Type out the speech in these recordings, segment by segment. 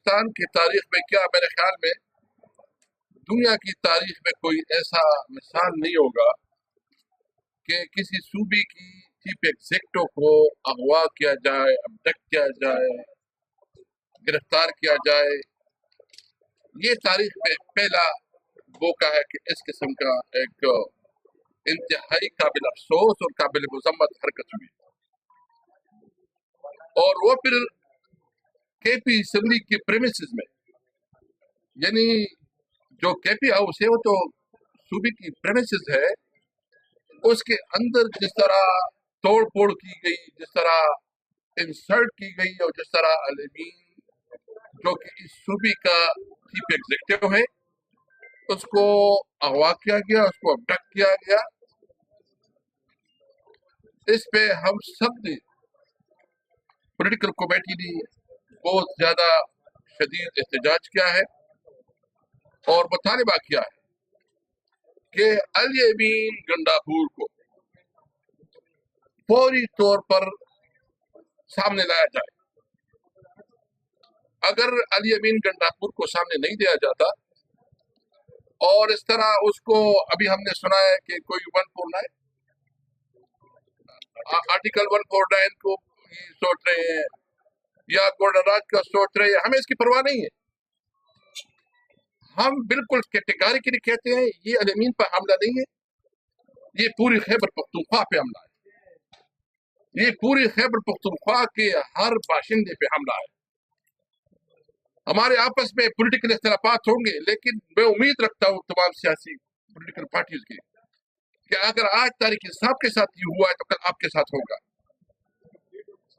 پاکستان کی تاریخ میں کیا میرے خیال میں دنیا کی تاریخ میں کوئی ایسا مثال نہیں ہوگا کہ کسی صوبے کی چیف ایگزیکٹو کو اغوا کیا جائے، ابڈکٹ کیا جائے، گرفتار کیا جائے۔ یہ تاریخ میں پہلا موقع ہے کہ اس قسم کا ایک انتہائی قابل افسوس اور قابل مذمت حرکت ہوئی، اور وہ پھر کے پی اسمبلی کے پریمیسز میں، یعنی جو کے پی ہاؤس ہے وہ تو صوبے کی پریمیسز ہے، اس کے اندر جس طرح توڑ پھوڑ کی گئی، جس طرح انسلٹ کی گئی، اور جس طرح علمین جو کہ اس صوبے کا چیف ایگزیکٹو ہے اس کو اغوا کیا گیا، اس کو ابڈکٹ کیا گیا، اس پہ ہم سب نے پولیٹیکل کمیٹی نے بہت زیادہ شدید احتجاج کیا ہے اور مطالبہ کیا ہے کہ علی امین گنڈاپور کو فوری طور پر سامنے لایا جائے۔ اگر علی امین گنڈاپور کو سامنے نہیں دیا جاتا اور اس طرح اس کو ابھی ہم نے سنا ہے کہ کوئی 149 آرٹیکل 149 کو سوچ رہے ہیں یا گولڈن راج کا سوچ رہے ہیں، ہمیں اس کی پرواہ نہیں ہے۔ ہم بالکل کیٹیگریکلی کہتے ہیں یہ علی امین پر حملہ نہیں ہے، یہ پوری خیبر پختونخوا پہ حملہ ہے، یہ پوری خیبر پختونخوا کے ہر باشندے پہ حملہ ہے۔ ہمارے آپس میں پولیٹیکل اختلافات ہوں گے، لیکن میں امید رکھتا ہوں تمام سیاسی پولیٹیکل پارٹیز کی کہ اگر آج تاریخ انصاف کے ساتھ یہ ہوا ہے تو کل آپ کے ساتھ ہوگا۔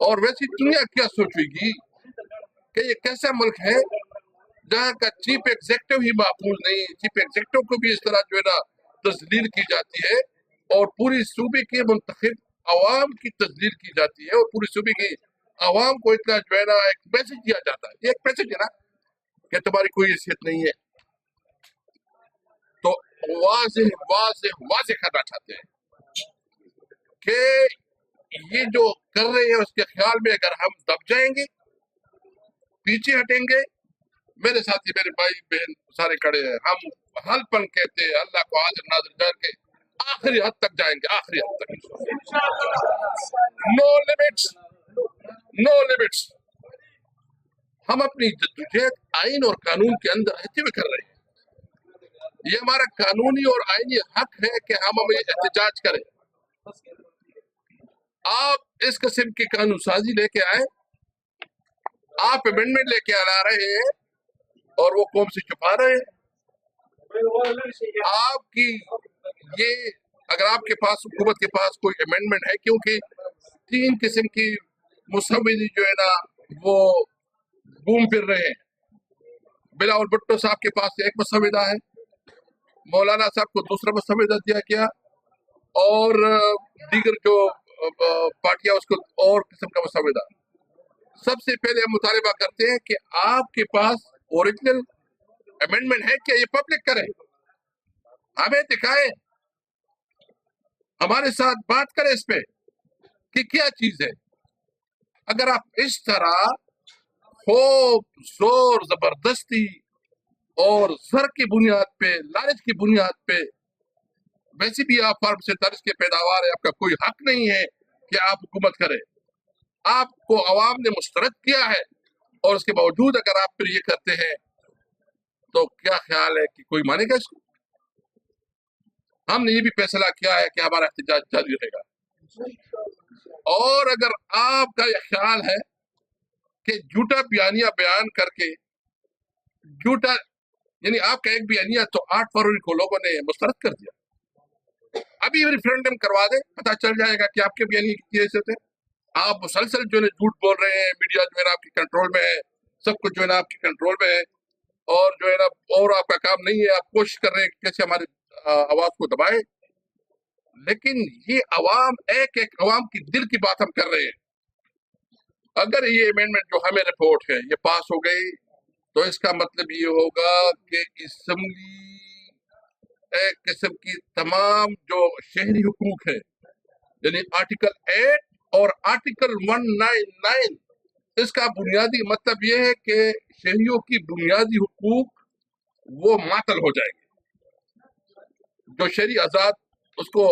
اور ویسی دنیا کیا سوچے گی کہ یہ کیسا ملک ہے جہاں کا چیف ایگزیکٹو ہی معقول نہیں، چیف ایگزیکٹو کو بھی اس طرح جو ہے نا تذلیل کی جاتی ہے، اور پوری صوبے کے منتخب عوام کی تذلیل کی جاتی ہے، اور پوری صوبے کی عوام کو اتنا جو ہے نا ایک میسج دیا جاتا ہے، یہ ایک میسج ہے نا کہ تمہاری کوئی حیثیت نہیں ہے۔ تو واضح واضح واضح کرنا چاہتے ہیں کہ یہ جو کر رہے ہیں اس کے خیال میں اگر ہم دب جائیں گے، پیچھے ہٹیں گے، میرے ساتھی میرے بھائی بہن سارے کھڑے ہیں، ہم حل پن کہتے ہیں اللہ کو حاضر ناظر کر کے آخری حد تک جائیں گے، آخری حد تک۔ نو لمٹس، نو لمٹس۔ ہم اپنی جدوجہد آئین اور قانون کے اندر رہتے ہوئے کر رہے ہیں، یہ ہمارا قانونی اور آئینی حق ہے کہ ہم احتجاج کریں۔ آپ اس قسم کی قانون سازی لے کے آئے، آپ امینڈمنٹ لے کے آ رہے ہیں اور وہ قوم سے چھپا رہے ہیں۔ آپ کی یہ اگر آپ کے پاس حکومت کے پاس کوئی امینڈمنٹ ہے، کیونکہ 3 قسم کی مسودے جو ہے نا وہ گھوم پھر رہے ہیں۔ بلاول بھٹو صاحب کے پاس ایک مسودہ ہے، مولانا صاحب کو دوسرا مسودہ دیا گیا، اور دیگر جو پارٹیاں اس کو اور قسم کا مسودہ۔ سب سے پہلے ہم مطالبہ کرتے ہیں کہ آپ کے پاس اوریجنل امینڈمنٹ ہے کیا، یہ پبلک کریں، ہمیں دکھائیں، ہمارے ساتھ بات کریں اس پہ کہ کیا چیز ہے۔ اگر آپ اس طرح خوف، زور، زبردستی اور زر کی بنیاد پہ، لالچ کی بنیاد پہ، ویسے بھی آپ فارم 47 کے پیداوار ہے، آپ کا کوئی حق نہیں ہے کہ آپ حکومت کریں۔ آپ کو عوام نے مسترد کیا ہے، اور اس کے باوجود اگر آپ پھر یہ کرتے ہیں تو کیا خیال ہے کہ کوئی مانے گا اس کو؟ ہم نے یہ بھی فیصلہ کیا ہے کہ ہمارا احتجاج جاری رہے گا، اور اگر آپ کا یہ خیال ہے کہ جھوٹا بیانیہ بیان کر کے جھوٹا، یعنی آپ کا ایک بیانیہ تو 8 فروری کو لوگوں نے مسترد کر دیا، ابھی ریفرینڈم کروا دیں، پتہ چل جائے گا کہ آپ کے بیانیے کی حیثیت ہے۔ آپ مسلسل جو ہے جھوٹ بول رہے ہیں، میڈیا جو ہے نا آپ کے کنٹرول میں ہے، سب کچھ جو ہے نا آپ کے کنٹرول میں ہے، اور جو ہے نا اور آپ کا کام نہیں ہے، آپ کوشش کر رہے ہیں کہ کیسے ہماری آواز کو دبائیں، لیکن یہ عوام ایک عوام کی دل کی بات ہم کر رہے ہیں۔ اگر یہ امینڈمنٹ جو ہمیں رپورٹ ہے یہ پاس ہو گئی تو اس کا مطلب یہ ہوگا کہ اسمبلی ایک قسم کی تمام جو شہری حقوق ہے، یعنی آرٹیکل 8 اور آرٹیکل 199 اس کا بنیادی مطلب یہ ہے کہ شہریوں کی بنیادی حقوق وہ معطل ہو جائیں گے. جو شہری آزاد اس کو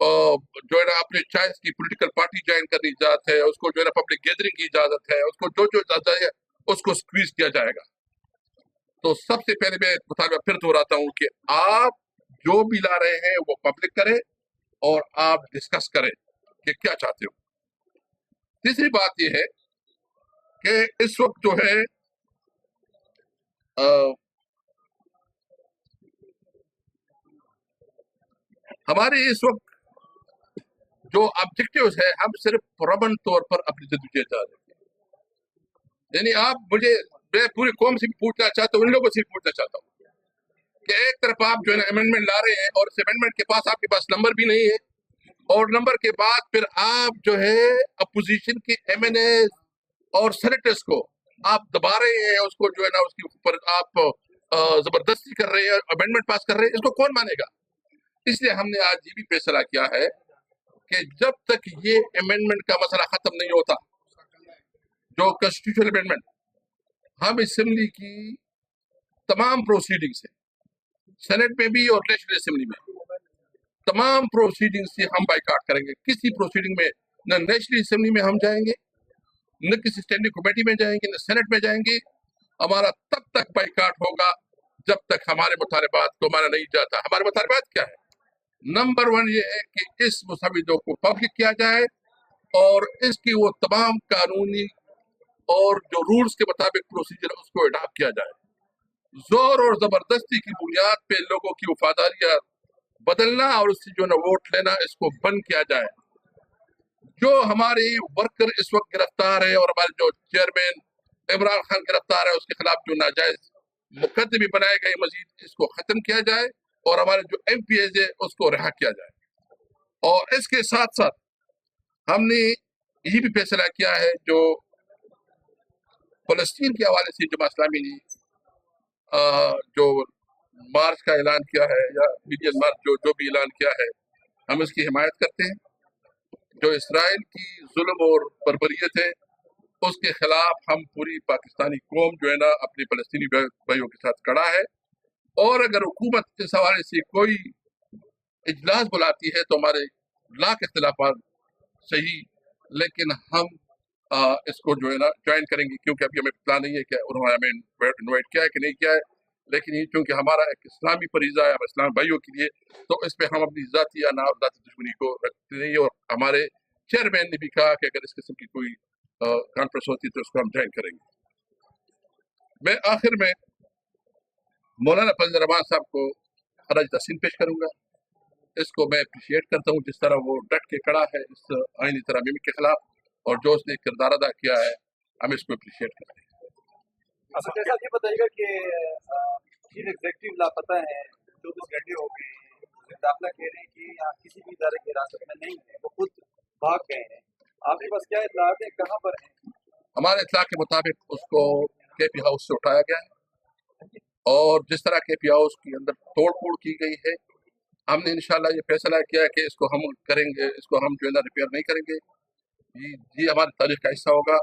جو ہے نا اپنے چوائس کی پولیٹیکل پارٹی جوائن کرنے کی اجازت ہے, اس کو جو ہے نا پبلک گیدرنگ کی اجازت ہے, اس کو جو اجازت ہے اس کو سکویز کیا جائے گا. تو سب سے پہلے میں مطالبہ پھر دہراتا ہوں کہ آپ جو بھی لا رہے ہیں وہ پبلک کریں اور آپ ڈسکس کریں کہ کیا چاہتے ہو. تیسری بات یہ ہے کہ اس وقت جو ہے ہمارے اس وقت جو آبجیکٹیوز ہے, ہم صرف پرامن طور پر اپنی جدوجہد جا رہے ہیں. یعنی میں پوری قوم سے بھی پوچھنا چاہتا ہوں, ان لوگوں سے بھی پوچھنا چاہتا ہوں کہ ایک طرف آپ جو ہے نا امینڈمنٹ لا رہے ہیں اور اس امینڈمنٹ کے پاس آپ کے پاس نمبر بھی نہیں ہے, اور نمبر کے بعد پھر آپ جو ہے اپوزیشن کے ایم این اے اور سینیٹرز کو آپ دبا رہے ہیں, اس کو جو ہے نا اس کے اوپر آپ زبردستی کر رہے ہیں, امینڈمنٹ پاس کر رہے ہیں. اس کو کون مانے گا؟ اس لیے ہم نے آج یہ بھی فیصلہ کیا ہے کہ جب تک یہ امینڈمنٹ کا مسئلہ ختم نہیں ہوتا, جو کنسٹیٹیوشنل امینڈمنٹ, ہم اسمبلی کی تمام پروسیڈنگ سے, سینٹ میں بھی اور نیشنل اسمبلی میں, تمام پروسیڈنگ سے ہم بائیکاٹ کریں گے. کسی پروسیڈنگ میں نہ نیشنل اسمبلی میں ہم جائیں گے, نہ کسی اسٹینڈنگ کمیٹی میں جائیں گے, نہ سینٹ میں جائیں گے. ہمارا تب تک بائیکاٹ ہوگا جب تک ہمارے مطالبات کو مانا نہیں جاتا. ہمارے مطالبات کیا ہے؟ نمبر 1 یہ ہے کہ اس مسودے کو پبلک کیا جائے اور اس کی وہ تمام قانونی اور جو رولز کے مطابق پروسیجر اس کو اڈاپٹ کیا جائے. زور اور زبردستی کی بنیاد پہ لوگوں کی وفاداریاں بدلنا اور اس سے جو نا ووٹ لینا, اس کو بند کیا جائے. جو ہمارے ورکر اس وقت گرفتار ہے اور ہمارے جو چیئرمین عمران خان گرفتار ہے, اس کے خلاف جو ناجائز مقدمے بنائے گئے مزید, اس کو ختم کیا جائے اور ہمارے جو ایم پی ایز ہے اس کو رہا کیا جائے. اور اس کے ساتھ ساتھ ہم نے یہ بھی فیصلہ کیا ہے, جو فلسطین کے حوالے سے جماعت اسلامی نے جو مارچ کا اعلان کیا ہے یا میڈین مارچ جو بھی اعلان کیا ہے, ہم اس کی حمایت کرتے ہیں. جو اسرائیل کی ظلم اور بربریت ہے اس کے خلاف ہم پوری پاکستانی قوم جو ہے نا اپنے فلسطینی بھائیوں کے ساتھ کھڑا ہے. اور اگر حکومت اس حوالے سے کوئی اجلاس بلاتی ہے تو ہمارے لاکھ اختلافات صحیح, لیکن ہم اس کو جو ہے نا جوائن کریں گے, کیونکہ ابھی ہمیں پتہ نہیں ہے کہ انہوں نے ہمیں انوائٹ کیا ہے کہ نہیں کیا ہے. لیکن یہ چونکہ ہمارا ایک اسلامی فریضہ ہے اسلام بھائیوں کے لیے, تو اس پہ ہم اپنی ذاتی یا ذاتی دشمنی کو رکھتے نہیں. اور ہمارے چیئرمین نے بھی کہا کہ اگر اس قسم کی کوئی کانفرنس ہوتی ہے تو اس کو ہم جوائن کریں گے. میں آخر میں مولانا فضل الرحمان صاحب کو خراج تحسین پیش کروں گا. اس کو میں اپریشیٹ کرتا ہوں جس طرح وہ ڈٹ کے کھڑا ہے اس آئینی ترامیم کے خلاف, اور جو اس نے کردار ادا کیا ہے ہم اس کو اپریشیٹ کرتے ہیں. اصل جیسا یہ بتائیے گا کہ چیف ایگزیکٹو لاپتہ ہیں, 24 گھنٹے ہو گئے ہیں, داخلہ کہہ رہے ہیں کہ یہاں کسی بھی ادارے کی حراست میں نہیں ہے, وہ خود بھاگ گئے ہیں. آپ کے پاس کیا اطلاعات ہیں, کہاں پر ہیں؟ ہمارے اطلاع کے مطابق اس کو کے پی ہاؤس سے اٹھایا گیا ہے, اور جس طرح کے پی ہاؤس کے اندر توڑ پھوڑ کی گئی ہے, ہم نے انشاءاللہ یہ فیصلہ کیا ہے کہ اس کو ہم کریں گے, اس کو ہم جو ہے نا ریپیئر نہیں کریں گے. یہ ہماری تاریخ کا حصہ ہوگا,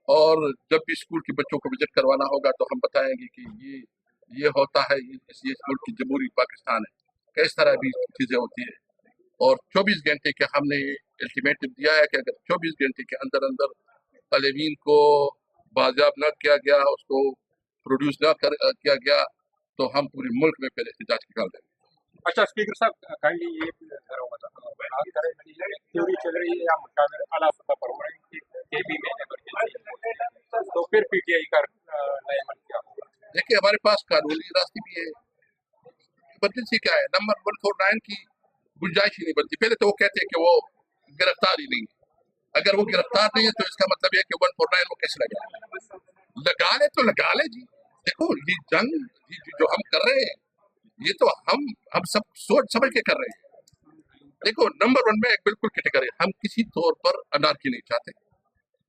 اور جب بھی اسکول کے بچوں کو وزٹ کروانا ہوگا تو ہم بتائیں گے کہ یہ ہوتا ہے, یہ ملک کی جمہوری پاکستان ہے, کس طرح بھی چیزیں ہوتی ہیں. اور 24 گھنٹے کے ہم نے الٹیمیٹم دیا ہے کہ اگر 24 گھنٹے کے اندر طالبین کو بازیاب نہ کیا گیا, اس کو پروڈیوس نہ کیا گیا, تو ہم پورے ملک میں پھر احتجاج نکال دیں گے. اچھا اسپیکر صاحب, کائنڈلی یہ تھیوری چل رہی ہے یا مشاورے اعلیٰ سطح پر ہو رہے ہیں کہ کے بی میں ایمرجنسی, تو پھر پی ٹی آئی کا نیا عمل کیا ہوگا؟ دیکھیے ہمارے پاس قانونی راستے بھی ہے. ایمرجنسی کیا ہے؟ نمبر 149 کی گنجائش ہی نہیں بنتی. پہلے تو وہ کہتے ہیں کہ وہ گرفتار ہی نہیں ہے. اگر وہ گرفتار نہیں ہے تو اس کا مطلب یہ کہ 149 وہ کیسے لگا لے تو لگا لے جی. دیکھو یہ جنگ جو ہم کر رہے ہیں یہ تو ہم سب سوچ سمجھ کے کر رہے ہیں. دیکھو نمبر 1 میں ایک بالکل کیٹیگری, ہم کسی طور پر انارکی نہیں چاہتے,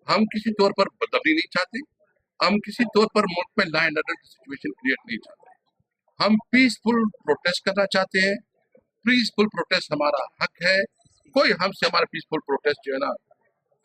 ہم کسی طور پر بدبی نہیں چاہتے, ہم کسی طور پر ملک میں لا اینڈ آرڈر کی سچویشن کریٹ نہیں چاہتے. ہم پیسفل پروٹیسٹ کرنا چاہتے ہیں. پیسفل پروٹیسٹ ہمارا حق ہے. کوئی ہم سے ہمارا پیسفل پروٹیسٹ جو ہے نا